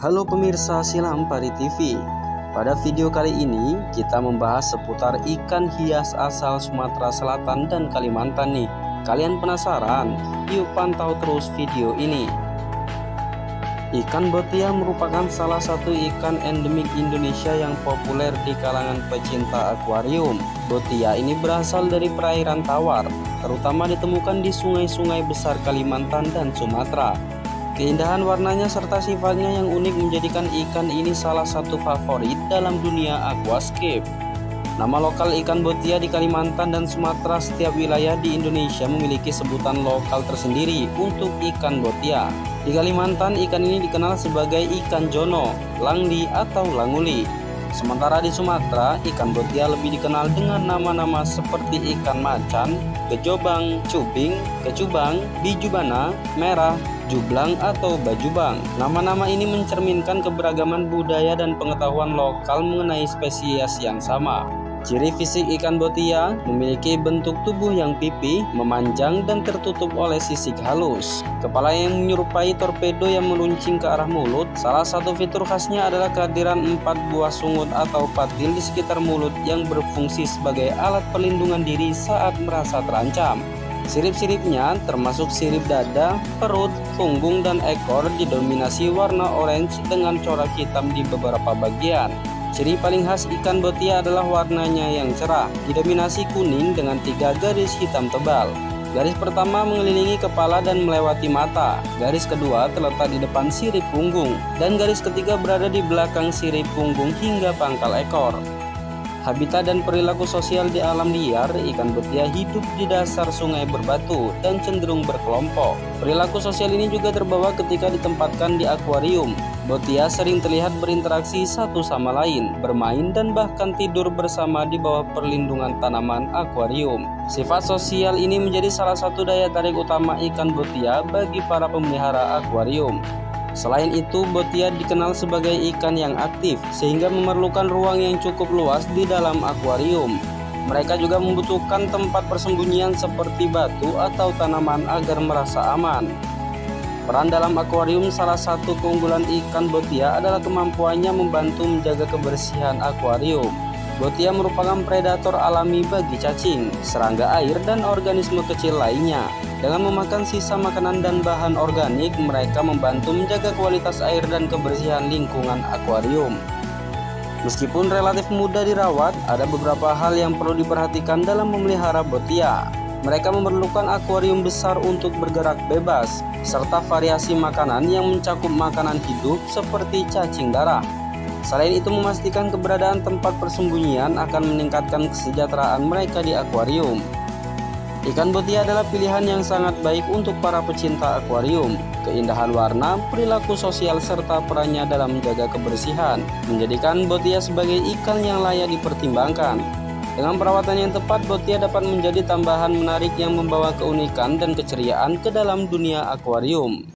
Halo pemirsa Silam Pari TV. Pada video kali ini kita membahas seputar ikan hias asal Sumatera Selatan dan Kalimantan nih. Kalian penasaran? Yuk pantau terus video ini. Ikan botia merupakan salah satu ikan endemik Indonesia yang populer di kalangan pecinta akuarium. Botia ini berasal dari perairan tawar, terutama ditemukan di sungai-sungai besar Kalimantan dan Sumatera. Keindahan warnanya serta sifatnya yang unik menjadikan ikan ini salah satu favorit dalam dunia aquascape. Nama lokal ikan botia di Kalimantan dan Sumatera, setiap wilayah di Indonesia memiliki sebutan lokal tersendiri untuk ikan botia. Di Kalimantan, ikan ini dikenal sebagai ikan jono, langdi, atau languli. Sementara di Sumatera, ikan botia lebih dikenal dengan nama-nama seperti ikan macan, gejobang, cubing, kecubang, bijubana, merah, jublang, atau bajubang. Nama-nama ini mencerminkan keberagaman budaya dan pengetahuan lokal mengenai spesies yang sama. Ciri fisik ikan botia memiliki bentuk tubuh yang pipih, memanjang, dan tertutup oleh sisik halus. Kepala yang menyerupai torpedo yang meruncing ke arah mulut. Salah satu fitur khasnya adalah kehadiran 4 buah sungut atau patil di sekitar mulut yang berfungsi sebagai alat perlindungan diri saat merasa terancam. Sirip-siripnya termasuk sirip dada, perut, punggung, dan ekor didominasi warna orange dengan corak hitam di beberapa bagian. Ciri paling khas ikan botia adalah warnanya yang cerah, didominasi kuning dengan 3 garis hitam tebal. Garis pertama mengelilingi kepala dan melewati mata, garis kedua terletak di depan sirip punggung, dan garis ketiga berada di belakang sirip punggung hingga pangkal ekor. Habitat dan perilaku sosial di alam liar, ikan botia hidup di dasar sungai berbatu dan cenderung berkelompok. Perilaku sosial ini juga terbawa ketika ditempatkan di akuarium. Botia sering terlihat berinteraksi satu sama lain, bermain, dan bahkan tidur bersama di bawah perlindungan tanaman akuarium. Sifat sosial ini menjadi salah satu daya tarik utama ikan botia bagi para pemelihara akuarium. Selain itu, botia dikenal sebagai ikan yang aktif, sehingga memerlukan ruang yang cukup luas di dalam akuarium. Mereka juga membutuhkan tempat persembunyian seperti batu atau tanaman agar merasa aman. Peran dalam akuarium, salah satu keunggulan ikan botia adalah kemampuannya membantu menjaga kebersihan akuarium. Botia merupakan predator alami bagi cacing, serangga air, dan organisme kecil lainnya. Dengan memakan sisa makanan dan bahan organik, mereka membantu menjaga kualitas air dan kebersihan lingkungan akuarium. Meskipun relatif mudah dirawat, ada beberapa hal yang perlu diperhatikan dalam memelihara botia. Mereka memerlukan akuarium besar untuk bergerak bebas, serta variasi makanan yang mencakup makanan hidup seperti cacing darah. Selain itu, memastikan keberadaan tempat persembunyian akan meningkatkan kesejahteraan mereka di akuarium. Ikan botia adalah pilihan yang sangat baik untuk para pecinta akuarium. Keindahan warna, perilaku sosial, serta perannya dalam menjaga kebersihan menjadikan botia sebagai ikan yang layak dipertimbangkan. Dengan perawatan yang tepat, botia dapat menjadi tambahan menarik yang membawa keunikan dan keceriaan ke dalam dunia akuarium.